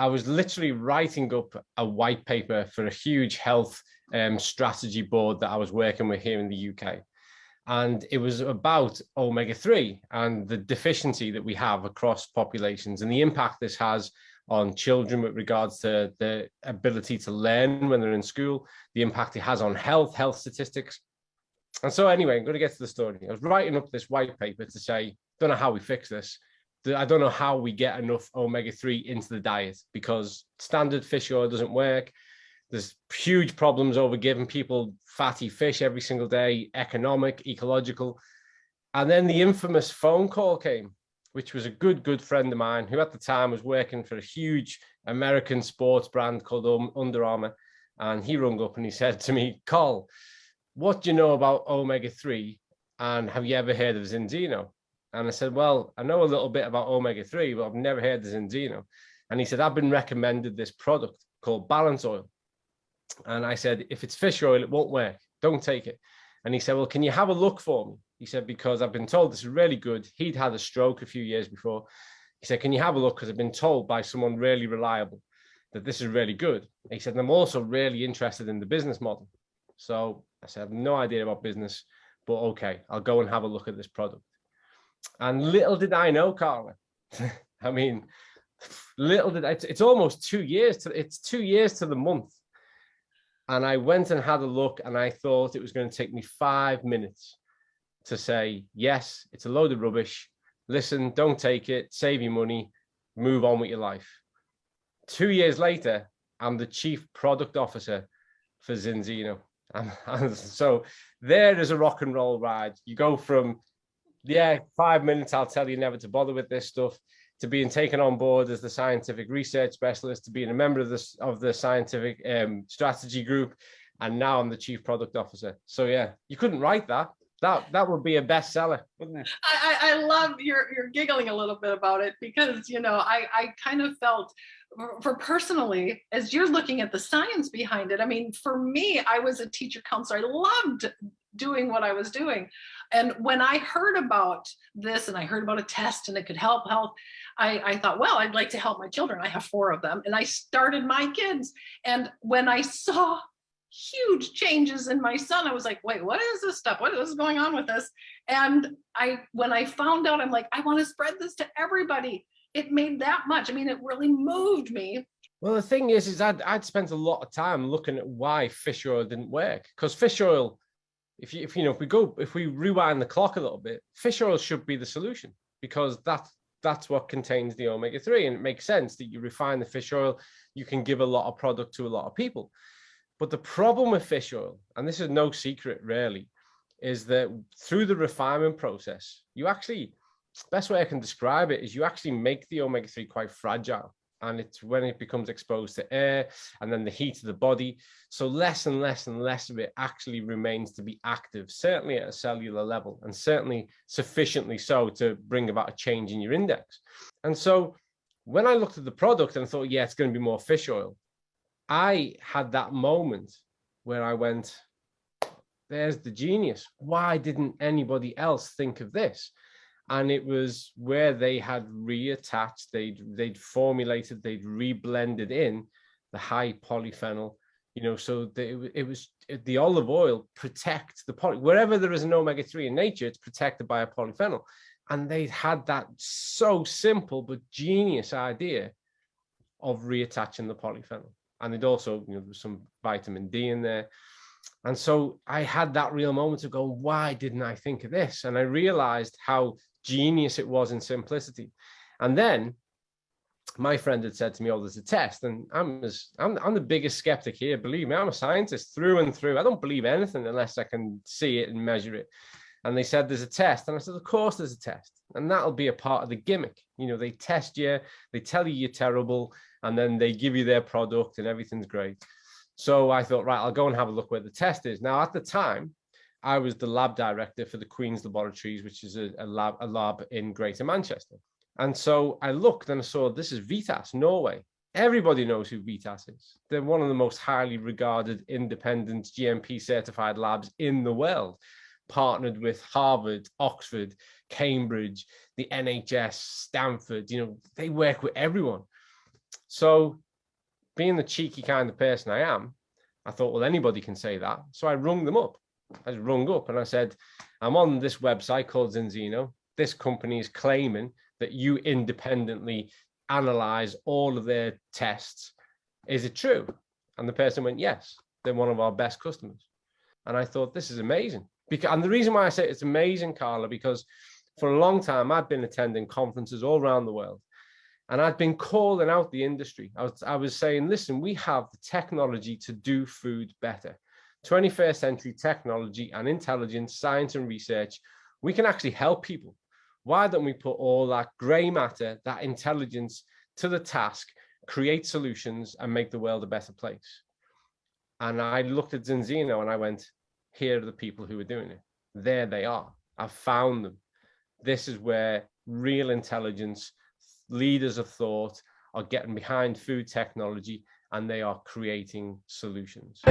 I was literally writing up a white paper for a huge health strategy board that I was working with here in the UK. And it was about omega-3 and the deficiency that we have across populations and the impact this has on children with regards to the ability to learn when they're in school, the impact it has on health statistics. And so anyway, I'm going to get to the story. I was writing up this white paper to say, don't know how we fix this. I don't know how we get enough omega-3 into the diet because standard fish oil doesn't work. There's huge problems over giving people fatty fish every single day, economic, ecological. And then the infamous phone call came, which was a good friend of mine who at the time was working for a huge American sports brand called Under Armour. And he rung up and he said to me, Col, what do you know about omega-3? And have you ever heard of Zinzino? And I said, well, I know a little bit about omega-3, but I've never heard of Zinzino. And he said, I've been recommended this product called Balance Oil. And I said, if it's fish oil, it won't work. Don't take it. And he said, well, can you have a look for me? He said, because I've been told this is really good. He'd had a stroke a few years before. He said, can you have a look? Because I've been told by someone really reliable that this is really good. He said, and I'm also really interested in the business model. So I said, I have no idea about business, but okay, I'll go and have a look at this product. And little did I know, Carla. I mean, it's almost 2 years. It's 2 years to the month. And I went and had a look and I thought it was going to take me 5 minutes to say, yes, it's a load of rubbish. Listen, don't take it, save your money, move on with your life. 2 years later, I'm the chief product officer for Zinzino. And so there is a rock and roll ride. You go from, 5 minutes, I'll tell you never to bother with this stuff, to being taken on board as the scientific research specialist, to being a member of the scientific strategy group, and now I'm the chief product officer. So yeah, you couldn't write that. That would be a bestseller, wouldn't it? I love you're giggling a little bit about it because I kind of felt for personally, as you're looking at the science behind it. I mean, for me, I was a teacher counselor. I loved doing what I was doing. And when I heard about this and I heard about a test and it could help health, I thought, well, I'd like to help my children. I have 4 of them. And I started my kids. And when I saw huge changes in my son, I was like, wait, what is this stuff? What is going on with this? And when I found out, I'm like, I want to spread this to everybody. It made that much. I mean, it really moved me. Well, the thing is I'd spent a lot of time looking at why fish oil didn't work, because fish oil, if we rewind the clock a little bit, fish oil should be the solution, because that's what contains the omega-3, and it makes sense that you refine the fish oil, you can give a lot of product to a lot of people. But the problem with fish oil, and this is no secret really, is that through the refinement process, you actually, best way I can describe it is you actually make the omega-3 quite fragile. And it's when it becomes exposed to air and then the heat of the body. So less and less and less of it actually remains to be active, certainly at a cellular level, and certainly sufficiently so to bring about a change in your index. And so when I looked at the product and thought, yeah, it's going to be more fish oil, I had that moment where I went, there's the genius. Why didn't anybody else think of this? And it was where they had reattached, they'd formulated, they'd reblended in the high polyphenol, so it was the olive oil protects the wherever there is an omega-3 in nature, it's protected by a polyphenol. And they had that so simple but genius idea of reattaching the polyphenol. And it also, there was some vitamin D in there. And so I had that real moment of going, why didn't I think of this? And I realized how genius it was in simplicity. And then my friend had said to me, oh, there's a test. And I'm the biggest skeptic here. Believe me, I'm a scientist through and through. I don't believe anything unless I can see it and measure it. And they said, there's a test. And I said, of course there's a test. And that'll be a part of the gimmick. They test you, they tell you you're terrible, and then they give you their product and everything's great. So I thought, right, I'll go and have a look where the test is. Now, at the time, I was the lab director for the Queen's Laboratories, which is a lab in Greater Manchester. And so I looked and I saw this is Vitas, Norway. Everybody knows who Vitas is. They're one of the most highly regarded independent GMP certified labs in the world, partnered with Harvard, Oxford, Cambridge, the NHS, Stanford. They work with everyone. So being the cheeky kind of person I am, I thought, well, anybody can say that. So I rung them up. I rung up and I said, I'm on this website called Zinzino. This company is claiming that you independently analyze all of their tests. Is it true? And the person went, yes, they're one of our best customers. And I thought, this is amazing. And the reason why I say it's amazing, Carla, because for a long time, I've been attending conferences all around the world. And I'd been calling out the industry. I was saying, listen, we have the technology to do food better. 21st century technology and intelligence, science and research, we can actually help people. Why don't we put all that gray matter, that intelligence to the task, create solutions and make the world a better place? And I looked at Zinzino and I went, here are the people who are doing it. There they are. I've found them. This is where real intelligence, leaders of thought are getting behind food technology and they are creating solutions.